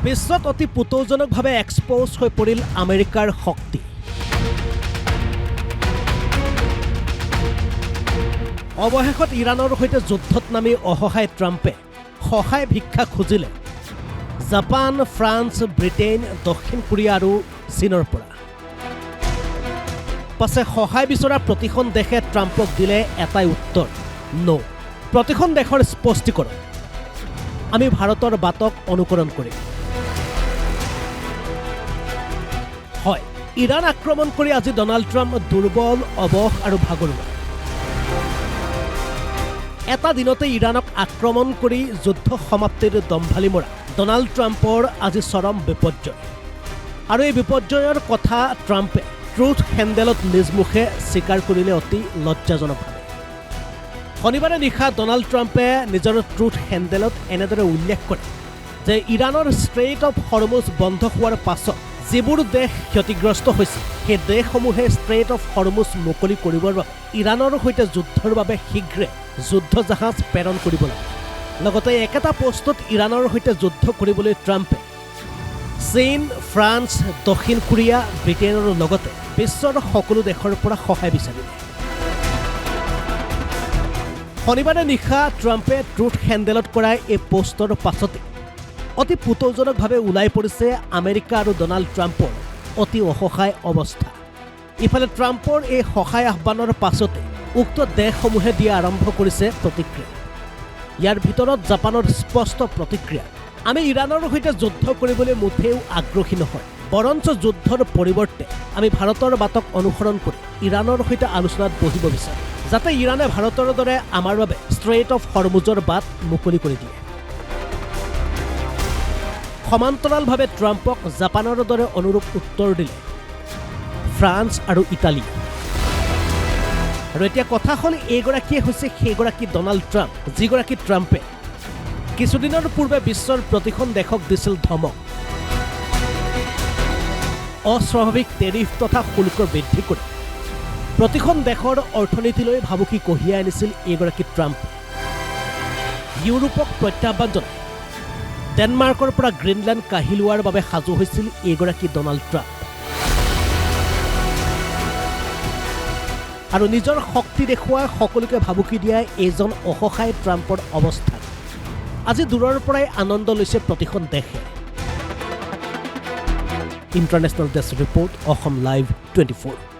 বিশ্বত অতি পুতৌজনকভাৱে এক্সপ'জ হৈ পৰিল আমেৰিকাৰ শক্তি। অৱশেষত ইৰাণৰ সৈতে যুদ্ধত নামি অসহায় ট্ৰাম্পে সহায় ভিক্ষা খুজিলে জাপান, ফ্ৰান্স, ব্ৰিটেইন, দক্ষিণ কোৰিয়া আৰু চীনৰ পৰা। পাছে সহায় বিচৰা প্ৰতিখন দেশে ট্ৰাম্পক দিলে এটাই উত্তৰ, ন'। প্ৰতিখন দেশৰ স্পষ্টীকৰণ, আমি ভাৰতৰ বাটক অনুকৰণ কৰিম। হয়, ইৰাণ আক্ৰমণ কৰি আজি ডনাল্ড ট্ৰাম্প দুৰ্বল, অৱশ আৰু ভাগৰুৱা। এটা দিনতে ইৰাণক আক্ৰমণ কৰি যুদ্ধ সমাপ্তিৰ দম্ভালি মৰা ডনাল্ড ট্ৰাম্পৰ আজি চৰম বিপৰ্যয়। আৰু এই বিপৰ্যয়ৰ কথা ট্ৰাম্পে ট্ৰুথ হেণ্ডেলত নিজ মুখে স্বীকাৰ কৰিলে অতি লজ্জাজনকভাৱে। শনিবাৰে নিশা ডনাল্ড ট্ৰাম্পে নিজৰ ট্ৰুথ হেণ্ডেলত এনেদৰে উল্লেখ কৰে যে ইৰাণৰ ষ্ট্ৰেইট অফ হৰমুজ বন্ধ হোৱাৰ পাছত যিবোৰ দেশ ক্ষতিগ্ৰস্ত হৈছে সেই দেশসমূহে ষ্ট্ৰেইট অফ হৰমুজ মুকলি কৰিবৰ বাবে ইৰাণৰ সৈতে যুদ্ধৰ বাবে শীঘ্ৰে যুদ্ধ জাহাজ প্ৰেৰণ কৰিব লাগে। লগতে একেটা পোষ্টত ইৰাণৰ সৈতে যুদ্ধ কৰিবলৈ ট্ৰাম্পে চীন, ফ্ৰান্স, দক্ষিণ কোৰিয়া, ব্ৰিটেইনৰ লগতে বিশ্বৰ সকলো দেশৰ পৰা সহায় বিচাৰিলে। শনিবাৰে নিশা ট্ৰাম্পে ট্ৰুথ হেণ্ডেলত কৰা এই পোষ্টৰ পাছতে অতি পুতৌজনকভাৱে ওলাই পৰিছে আমেৰিকা আৰু ডনাল্ড ট্ৰাম্পৰ অতি অসহায় অৱস্থা। ইফালে ট্ৰাম্পৰ এই সহায় আহ্বানৰ পাছতে উক্ত দেশসমূহে দিয়া আৰম্ভ কৰিছে প্ৰতিক্ৰিয়া। ইয়াৰ ভিতৰত জাপানৰ স্পষ্ট প্ৰতিক্ৰিয়া, আমি ইৰাণৰ সৈতে যুদ্ধ কৰিবলৈ মুঠেও আগ্ৰহী নহয়, বৰঞ্চ যুদ্ধৰ পৰিৱৰ্তে আমি ভাৰতৰ বাটক অনুসৰণ কৰি ইৰাণৰ সৈতে আলোচনাত বহিব বিচাৰোঁ, যাতে ইৰাণে ভাৰতৰ দৰে আমাৰ বাবে ষ্ট্ৰেইট অফ হৰমুজৰ বাট মুকলি কৰি দিয়ে। সমান্তৰালভাৱে ট্ৰাম্পক জাপানৰ দৰে অনুৰূপ উত্তৰ দিলে ফ্ৰান্স আৰু ইটালী। আৰু এতিয়া কথা হ'ল, এইগৰাকীয়ে হৈছে সেইগৰাকী ডনাল্ড ট্ৰাম্প যিগৰাকী ট্ৰাম্পে কিছুদিনৰ পূৰ্বে বিশ্বৰ প্ৰতিখন দেশক দিছিল ধমক। অস্বাভাৱিক টেৰিফ তথা শুল্ক বৃদ্ধি কৰি প্ৰতিখন দেশৰ অৰ্থনীতিলৈ ভাবুকি কঢ়িয়াই আনিছিল এইগৰাকী ট্ৰাম্পে। ইউৰোপক প্ৰত্যাহ্বান জনাই ডেনমাৰ্কৰ পৰা গ্ৰীণলেণ্ড কাঢ়ি লোৱাৰ বাবে সাজু হৈছিল এইগৰাকী ডনাল্ড ট্ৰাম্প। আৰু নিজৰ শক্তি দেখুৱাই সকলোকে ভাবুকি দিয়াই এইজন অসহায় ট্ৰাম্পৰ অৱস্থাত আজি দূৰৰ পৰাই আনন্দ লৈছে প্ৰতিখন দেশে। International desk report, Assam live 24।